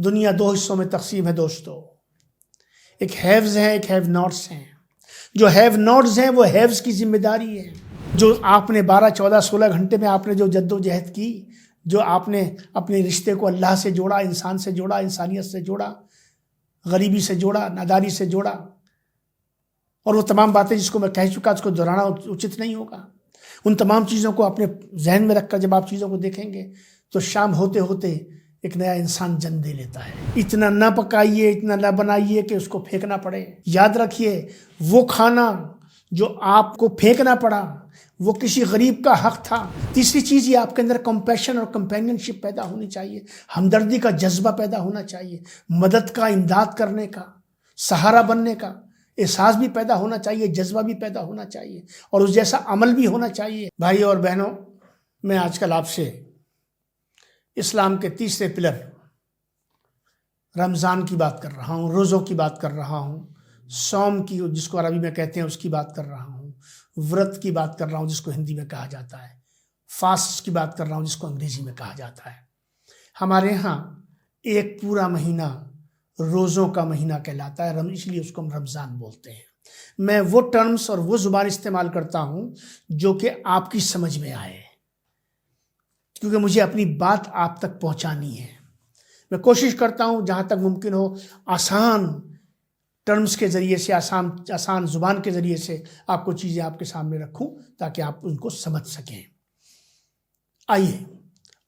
दुनिया दो हिस्सों में तकसीम है दोस्तों। एक हैव्स हैं, एक हैव नॉट्स हैं। जो हैव नॉट्स हैं वो हैव्स की जिम्मेदारी है। जो आपने 12, 14, 16 घंटे में आपने जो जद्दोजहद की, जो आपने अपने रिश्ते को अल्लाह से जोड़ा, इंसान से जोड़ा, इंसानियत से जोड़ा, गरीबी से जोड़ा, नादारी से जोड़ा, और वो तमाम बातें जिसको मैं कह चुका उसको दोहराना उचित नहीं होगा। उन तमाम चीज़ों को अपने जहन में रखकर जब आप चीज़ों को देखेंगे तो शाम होते होते एक नया इंसान जन्म दे लेता है। इतना ना पकाइए, इतना ना बनाइए कि उसको फेंकना पड़े। याद रखिए, वो खाना जो आपको फेंकना पड़ा वो किसी गरीब का हक था। तीसरी चीज़ ये आपके अंदर कंपैशन और कंपेनियनशिप पैदा होनी चाहिए, हमदर्दी का जज्बा पैदा होना चाहिए, मदद का, इमदाद करने का, सहारा बनने का एहसास भी पैदा होना चाहिए, जज्बा भी पैदा होना चाहिए, और उस जैसा अमल भी होना चाहिए। भाई और बहनों, मैं आजकल आपसे इस्लाम के तीसरे पिलर रमज़ान की बात कर रहा हूँ, रोज़ों की बात कर रहा हूँ, सौम की जिसको अरबी में कहते हैं उसकी बात कर रहा हूँ, व्रत की बात कर रहा हूँ जिसको हिंदी में कहा जाता है, फास्ट की बात कर रहा हूँ जिसको अंग्रेजी में कहा जाता है। हमारे यहाँ एक पूरा महीना रोज़ों का महीना कहलाता है, इसलिए उसको हम रमज़ान बोलते हैं। मैं वो टर्म्स और वो ज़ुबान इस्तेमाल करता हूँ जो कि आपकी समझ में आए, क्योंकि मुझे अपनी बात आप तक पहुँचानी है। मैं कोशिश करता हूँ जहाँ तक मुमकिन हो आसान टर्म्स के ज़रिए से, आसान ज़ुबान के ज़रिए से आपको चीज़ें आपके सामने रखूँ ताकि आप उनको समझ सकें। आइए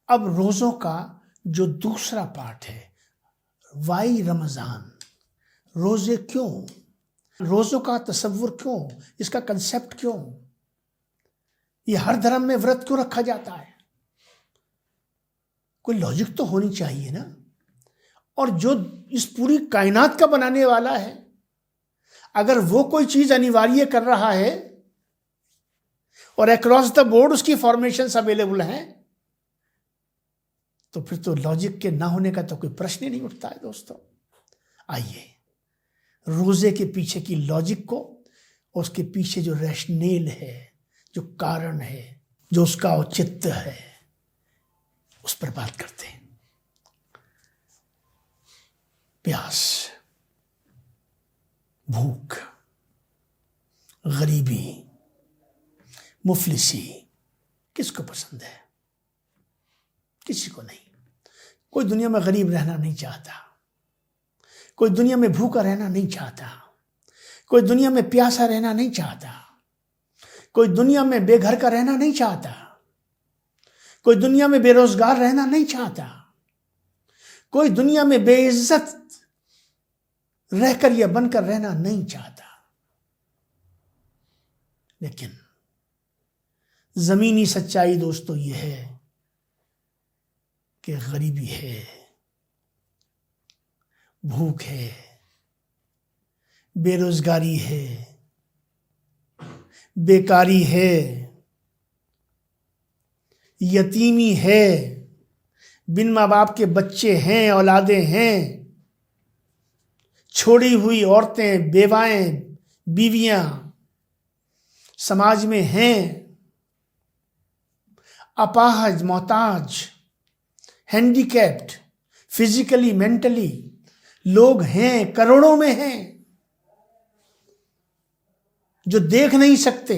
अब रोज़ों का जो दूसरा पार्ट है, वाई रमज़ान, रोज़े क्यों, रोज़ों का तसव्वुर क्यों, इसका कंसेप्ट क्यों, ये हर धर्म में व्रत क्यों रखा जाता है, कोई लॉजिक तो होनी चाहिए ना। और जो इस पूरी कायनात का बनाने वाला है, अगर वो कोई चीज़ अनिवार्य कर रहा है और अक्रॉस द बोर्ड उसकी फॉर्मेशंस अवेलेबल हैं, तो फिर तो लॉजिक के ना होने का तो कोई प्रश्न ही नहीं उठता है दोस्तों। आइए रोज़े के पीछे की लॉजिक को, उसके पीछे जो रैशनेल है, जो कारण है, जो उसका औचित्य है, उस पर बात करते हैं। प्यास, भूख, गरीबी, मुफलिसी किसको पसंद है? किसी को नहीं। कोई दुनिया में गरीब रहना नहीं चाहता, कोई दुनिया में भूखा रहना नहीं चाहता, कोई दुनिया में प्यासा रहना नहीं चाहता, कोई दुनिया में बेघर का रहना नहीं चाहता, कोई दुनिया में बेरोजगार रहना नहीं चाहता, कोई दुनिया में बेइज्जत रहकर या बनकर रहना नहीं चाहता। लेकिन जमीनी सच्चाई दोस्तों ये है कि गरीबी है, भूख है, बेरोजगारी है, बेकारी है, यतीमी है, बिन माँ बाप के बच्चे हैं, औलादे हैं, छोड़ी हुई औरतें, बेवाएं, बीवियां समाज में हैं, अपाहज, मोहताज, हैंडीकैप्ड, फिजिकली, मेंटली लोग हैं, करोड़ों में हैं, जो देख नहीं सकते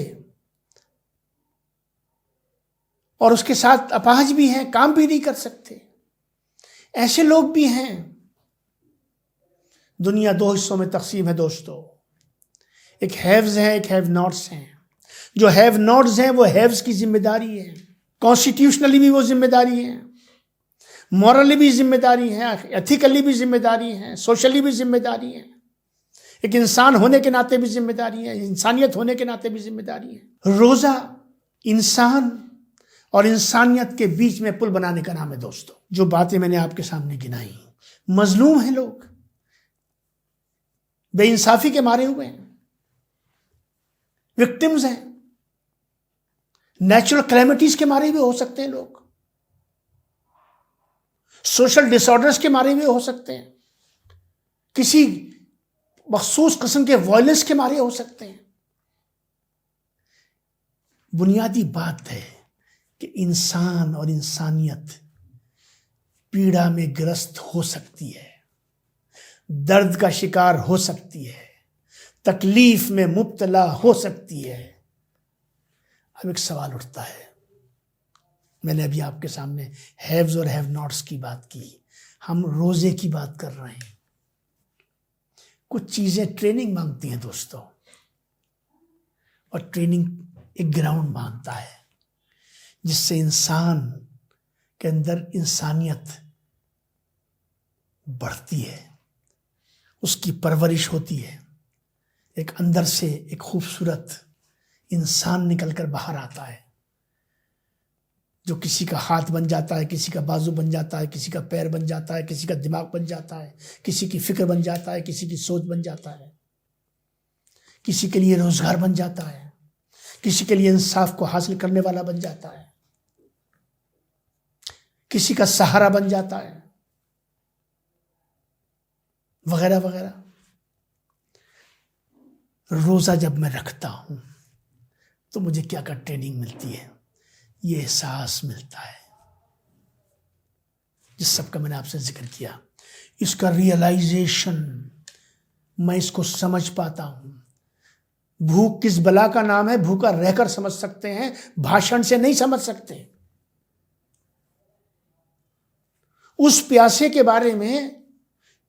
और उसके साथ अपाहज भी हैं, काम भी नहीं कर सकते। ऐसे लोग भी हैं। दुनिया दो हिस्सों में तकसीम है दोस्तों। एक हैव्स हैं, एक हैव नॉट्स हैं। जो हैव नॉट्स हैं वो हैव्स की जिम्मेदारी है, कॉन्स्टिट्यूशनली भी वो जिम्मेदारी है, मॉरली भी जिम्मेदारी है, एथिकली भी जिम्मेदारी है, सोशली भी जिम्मेदारी है, एक इंसान होने के नाते भी जिम्मेदारी है, इंसानियत होने के नाते भी जिम्मेदारी है। रोज़ा इंसान और इंसानियत के बीच में पुल बनाने का नाम है दोस्तों। जो बातें मैंने आपके सामने गिनाई, मजलूम हैं लोग, बेइंसाफी के मारे हुए हैं, विक्टिम्स हैं, नेचुरल कैलेमिटीज के मारे हुए हो सकते हैं लोग, सोशल डिसऑर्डर्स के मारे हुए हो सकते हैं, किसी मखसूस किस्म के वायलेंस के मारे हो सकते हैं। बुनियादी बात है कि इंसान और इंसानियत पीड़ा में ग्रस्त हो सकती है, दर्द का शिकार हो सकती है, तकलीफ में मुब्तला हो सकती है। अब एक सवाल उठता है, मैंने अभी आपके सामने हैव्स और हैव नॉट्स की बात की, हम रोजे की बात कर रहे हैं। कुछ चीजें ट्रेनिंग मांगती हैं दोस्तों, और ट्रेनिंग एक ग्राउंड मांगता है जिससे इंसान के अंदर इंसानियत बढ़ती है, उसकी परवरिश होती है, एक अंदर से एक खूबसूरत इंसान निकलकर बाहर आता है, जो किसी का हाथ बन जाता है, किसी का बाजू बन जाता है, किसी का पैर बन जाता है, किसी का दिमाग बन जाता है, किसी की फिक्र बन जाता है, किसी की सोच बन जाता है, किसी के लिए रोजगार बन जाता है, किसी के लिए इंसाफ को हासिल करने वाला बन जाता है, किसी का सहारा बन जाता है, वगैरह वगैरह। रोजा जब मैं रखता हूं तो मुझे क्या क्या ट्रेनिंग मिलती है, ये एहसास मिलता है जिस सबका मैंने आपसे जिक्र किया, इसका रियलाइजेशन, मैं इसको समझ पाता हूं। भूख किस बला का नाम है, भूखा रहकर समझ सकते हैं, भाषण से नहीं समझ सकते। उस प्यासे के बारे में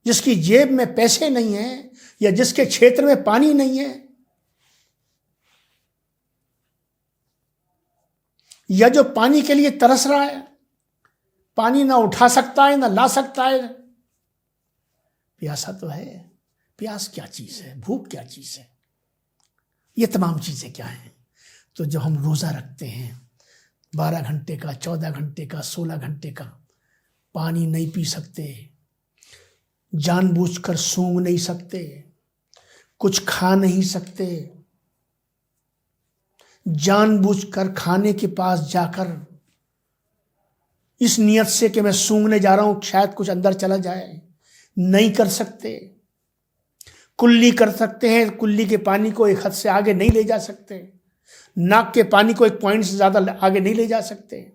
जिसकी जेब में पैसे नहीं है या जिसके क्षेत्र में पानी नहीं है, या जो पानी के लिए तरस रहा है, पानी ना उठा सकता है ना ला सकता है। प्यासा तो है, प्यास क्या चीज है, भूख क्या चीज है, ये तमाम चीजें क्या हैं। तो जब हम रोजा रखते हैं 12 घंटे का, 14 घंटे का, 16 घंटे का, पानी नहीं पी सकते, जानबूझकर सूंघ नहीं सकते, कुछ खा नहीं सकते, जानबूझकर खाने के पास जाकर इस नियत से कि मैं सूंघने जा रहा हूं शायद कुछ अंदर चला जाए, नहीं कर सकते। कुल्ली कर सकते हैं, कुल्ली के पानी को एक हद से आगे नहीं ले जा सकते, नाक के पानी को एक पॉइंट से ज्यादा आगे नहीं ले जा सकते,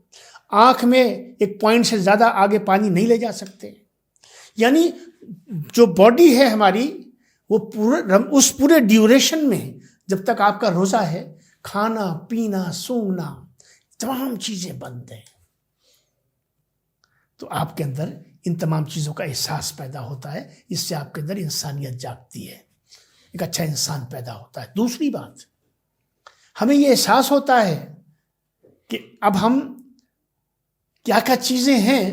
आंख में एक पॉइंट से ज्यादा आगे पानी नहीं ले जा सकते। यानी जो बॉडी है हमारी, वो उस पूरे ड्यूरेशन में जब तक आपका रोजा है, खाना पीना सूंघना तमाम चीजें बंद हैं। तो आपके अंदर इन तमाम चीजों का एहसास पैदा होता है, इससे आपके अंदर इंसानियत जागती है, एक अच्छा इंसान पैदा होता है। दूसरी बात, हमें यह एहसास होता है कि अब हम क्या क्या चीजें हैं,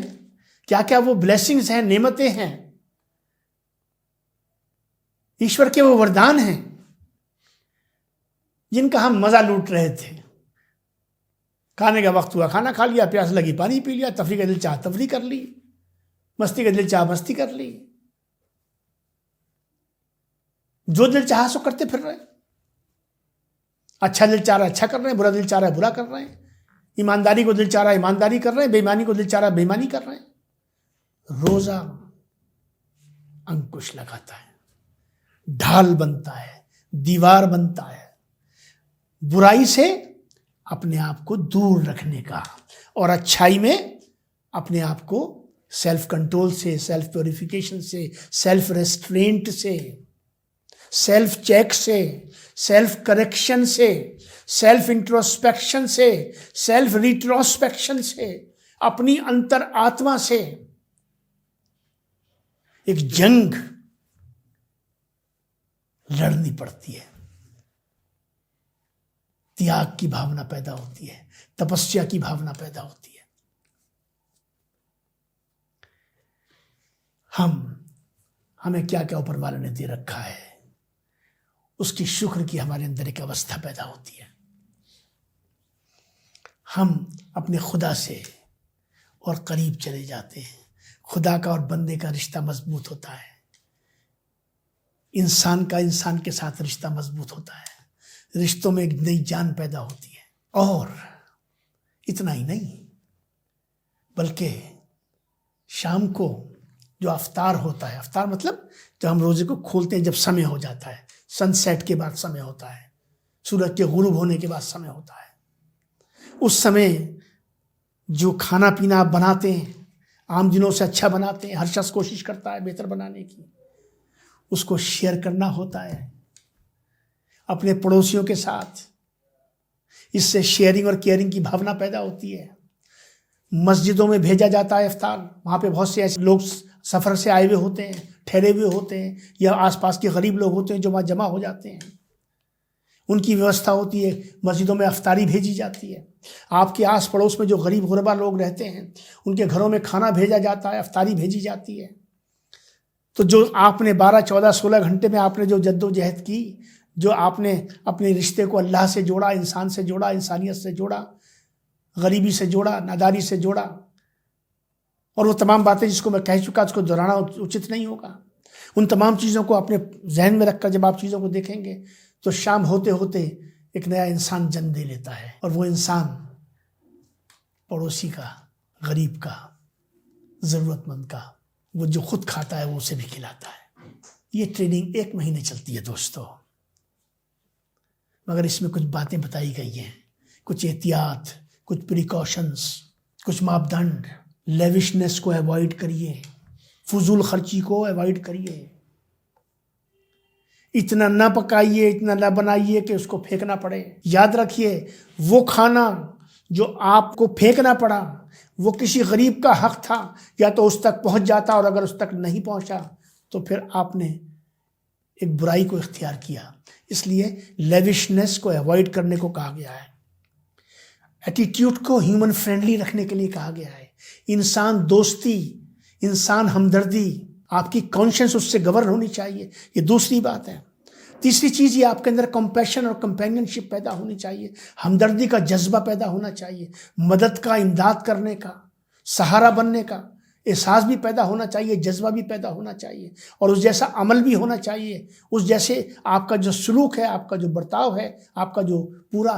क्या क्या वो ब्लेसिंग्स हैं, नेमतें हैं, ईश्वर के वो वरदान हैं जिनका हम मजा लूट रहे थे। खाने का वक्त हुआ खाना खा लिया, प्यास लगी पानी पी लिया, तफरी का दिल चाह तफरी कर ली, मस्ती का दिल चाह मस्ती कर ली, जो दिल चाह सो करते फिर रहे। अच्छा दिल चाह रहा अच्छा कर रहे हैं, बुरा दिल चाह रहा है बुरा कर रहे हैं, ईमानदारी को दिल चाह रहा है ईमानदारी कर रहे हैं, बेईमानी को दिल चाह रहा है बेईमानी कर रहे हैं। रोजा अंकुश लगाता है, ढाल बनता है, दीवार बनता है, बुराई से अपने आप को दूर रखने का, और अच्छाई में अपने आप को सेल्फ कंट्रोल से, सेल्फ प्योरिफिकेशन से, सेल्फ रेस्ट्रेंट से, सेल्फ चेक से, सेल्फ करेक्शन से, सेल्फ इंट्रोस्पेक्शन से, सेल्फ रिट्रोस्पेक्शन से, अपनी अंतर आत्मा से एक जंग लड़नी पड़ती है। त्याग की भावना पैदा होती है, तपस्या की भावना पैदा होती है। हमें क्या क्या ऊपर वाले ने दे रखा है, उसकी शुक्र की हमारे अंदर एक अवस्था पैदा होती है। हम अपने खुदा से और करीब चले जाते हैं, खुदा का और बंदे का रिश्ता मजबूत होता है, इंसान का इंसान के साथ रिश्ता मजबूत होता है, रिश्तों में एक नई जान पैदा होती है। और इतना ही नहीं, बल्कि शाम को जो अफ्तार होता है, अफ्तार मतलब जब हम रोजे को खोलते हैं, जब समय हो जाता है, सनसेट के बाद समय होता है, सूरज के गुरूब होने के बाद समय होता है, उस समय जो खाना पीना आप बनाते हैं, आम दिनों से अच्छा बनाते हैं। हर शख्स कोशिश करता है बेहतर बनाने की, उसको शेयर करना होता है अपने पड़ोसियों के साथ। इससे शेयरिंग और केयरिंग की भावना पैदा होती है। मस्जिदों में भेजा जाता है इफ्तार, वहाँ पे बहुत से ऐसे लोग सफ़र से आए हुए होते हैं, ठहरे हुए होते हैं, या आसपास के गरीब लोग होते हैं जो वहाँ जमा हो जाते हैं। उनकी व्यवस्था होती है, मस्जिदों में इफ्तारी भेजी जाती है। आपके आस पड़ोस में जो गरीब गुरबा लोग रहते हैं उनके घरों में खाना भेजा जाता है, इफ्तारी भेजी जाती है। तो जो आपने 12, 14, 16 घंटे में आपने जो जद्दोजहद की, जो आपने अपने रिश्ते को अल्लाह से जोड़ा, इंसान से जोड़ा, इंसानियत से जोड़ा, गरीबी से जोड़ा, नादारी से जोड़ा, और वो तमाम बातें जिसको मैं कह चुका उसको दोहराना उचित नहीं होगा। उन तमाम चीज़ों को अपने जहन में रखकर जब आप चीज़ों को देखेंगे तो शाम होते होते एक नया इंसान जन्म दे लेता है, और वो इंसान पड़ोसी का, गरीब का, ज़रूरतमंद का, वो जो खुद खाता है वो उसे भी खिलाता है। ये ट्रेनिंग 1 महीने चलती है दोस्तों, मगर इसमें कुछ बातें बताई गई हैं, कुछ एहतियात, कुछ प्रिकॉशंस, कुछ मापदंड। लेविशनेस को अवॉइड करिए, फजूल खर्ची को अवॉइड करिए। इतना ना पकाइए, इतना ना बनाइए कि उसको फेंकना पड़े। याद रखिए, वो खाना जो आपको फेंकना पड़ा वो किसी गरीब का हक था, या तो उस तक पहुंच जाता, और अगर उस तक नहीं पहुंचा तो फिर आपने एक बुराई को इख्तियार किया। इसलिए लेविशनेस को अवॉइड करने को कहा गया है। एटीट्यूड को ह्यूमन फ्रेंडली रखने के लिए कहा गया है। इंसान दोस्ती, इंसान हमदर्दी, आपकी कॉन्शियंस उससे गवर्न होनी चाहिए, ये दूसरी बात है। तीसरी चीज़, ये आपके अंदर कंपैशन और कंपेनियनशिप पैदा होनी चाहिए, हमदर्दी का जज्बा पैदा होना चाहिए, मदद का, इमदाद करने का, सहारा बनने का एहसास भी पैदा होना चाहिए, जज्बा भी पैदा होना चाहिए, और उस जैसा अमल भी होना चाहिए। उस जैसे आपका जो सलूक है, आपका जो बर्ताव है, आपका जो पूरा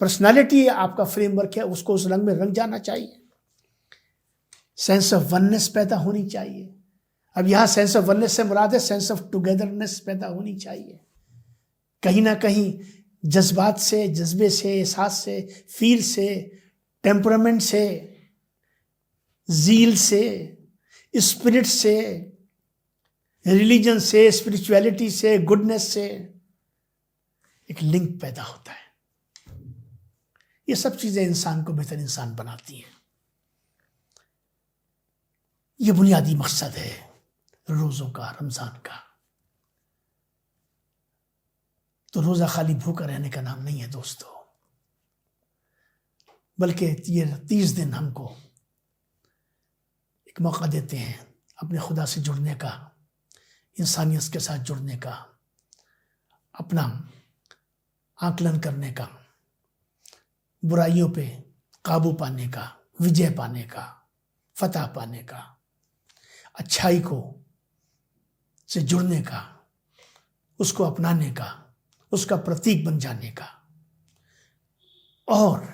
पर्सनालिटी है, आपका फ्रेमवर्क है, उसको उस रंग में रंग जाना चाहिए। सेंस ऑफ वननेस पैदा होनी चाहिए। अब यहाँ सेंस ऑफ वननेस से मुराद है सेंस ऑफ टुगेदरनेस पैदा होनी चाहिए। कहीं ना कहीं जज्बात से, जज्बे से, एहसास से, फील से, टेम्परामेंट से, जील से, स्पिरिट से, रिलीजन से, स्पिरिचुअलिटी से, गुडनेस से एक लिंक पैदा होता है। ये सब चीजें इंसान को बेहतर इंसान बनाती हैं। ये बुनियादी मकसद है रोज़ों का, रमज़ान का। तो रोज़ा खाली भूखा रहने का नाम नहीं है दोस्तों, बल्कि ये 30 दिन हमको एक मौका देते हैं अपने खुदा से जुड़ने का, इंसानियत के साथ जुड़ने का, अपना आकलन करने का, बुराइयों पे काबू पाने का, विजय पाने का, फतह पाने का, अच्छाई को से जुड़ने का, उसको अपनाने का, उसका प्रतीक बन जाने का, और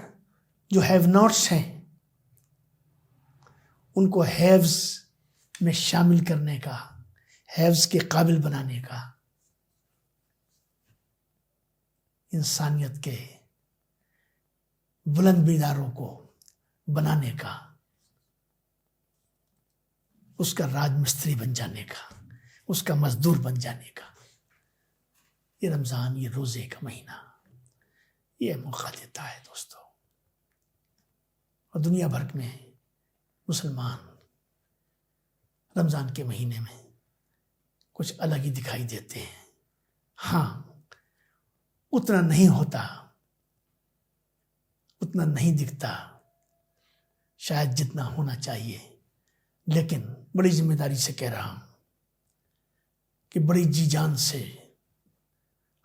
जो हैव नॉट्स हैं उनको हैव्स में शामिल करने का, हैव्स के काबिल बनाने का, इंसानियत के बुलंद मीनारों को बनाने का, उसका राजमिस्त्री बन जाने का, उसका मजदूर बन जाने का ये रमज़ान, ये रोज़े का महीना ये मौका देता है दोस्तों। और दुनिया भर में मुसलमान रमज़ान के महीने में कुछ अलग ही दिखाई देते हैं। हाँ, उतना नहीं होता, उतना नहीं दिखता शायद जितना होना चाहिए, लेकिन बड़ी जिम्मेदारी से कह रहा हूं कि बड़ी जी जान से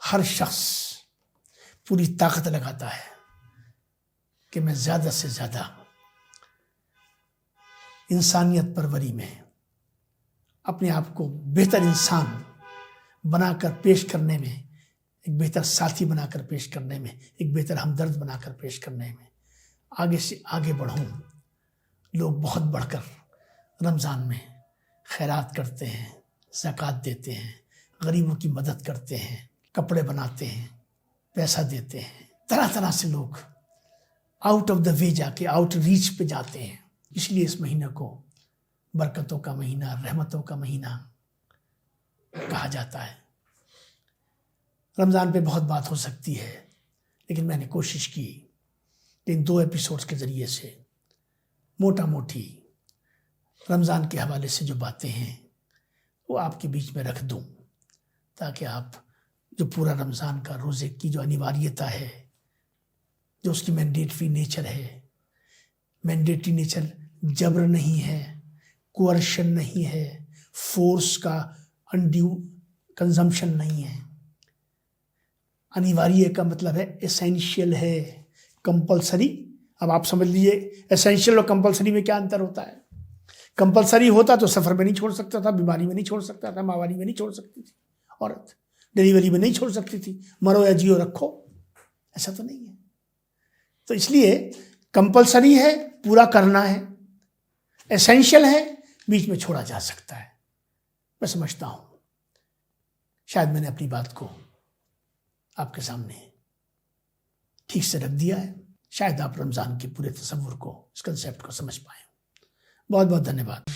हर शख्स पूरी ताकत लगाता है कि मैं ज़्यादा से ज़्यादा इंसानियत परवरी में अपने आप को बेहतर इंसान बनाकर पेश करने में, एक बेहतर साथी बनाकर पेश करने में, एक बेहतर हमदर्द बनाकर पेश करने में आगे से आगे बढ़ूं। लोग बहुत बढ़कर रमज़ान में खैरात करते हैं, ज़कात देते हैं, गरीबों की मदद करते हैं, कपड़े बनाते हैं, पैसा देते हैं। तरह तरह से लोग आउट ऑफ द वे जाके आउट रीच पे जाते हैं। इसलिए इस महीने को बरकतों का महीना, रहमतों का महीना कहा जाता है। रमज़ान पे बहुत बात हो सकती है, लेकिन मैंने कोशिश की कि इन 2 एपिसोड्स के ज़रिए से मोटा मोटी रमज़ान के हवाले से जो बातें हैं वो आपके बीच में रख दूं, ताकि आप जो पूरा रमज़ान का रोज़े की जो अनिवार्यता है, जो उसकी मैंडेटरी नेचर है, मैंडेटरी नेचर जबर नहीं है, कोअर्शन नहीं है, फोर्स का अनड्यू कंजम्पशन नहीं है। अनिवार्य का मतलब है एसेंशियल है, कंपलसरी। अब आप समझ लीजिए एसेंशियल और कंपलसरी में क्या अंतर होता है। कंपलसरी होता तो सफ़र में नहीं छोड़ सकता था, बीमारी में नहीं छोड़ सकता था, माहवारी में नहीं छोड़ सकती थी औरत, डिलीवरी में नहीं छोड़ सकती थी, मरो या जियो रखो, ऐसा तो नहीं है। तो इसलिए कंपलसरी है, पूरा करना है, एसेंशियल है, बीच में छोड़ा जा सकता है। मैं समझता हूँ शायद मैंने अपनी बात को आपके सामने ठीक से रख दिया है। शायद आप रमज़ान के पूरे तसव्वुर को, इस कंसेप्ट को समझ पाए। बहुत बहुत धन्यवाद।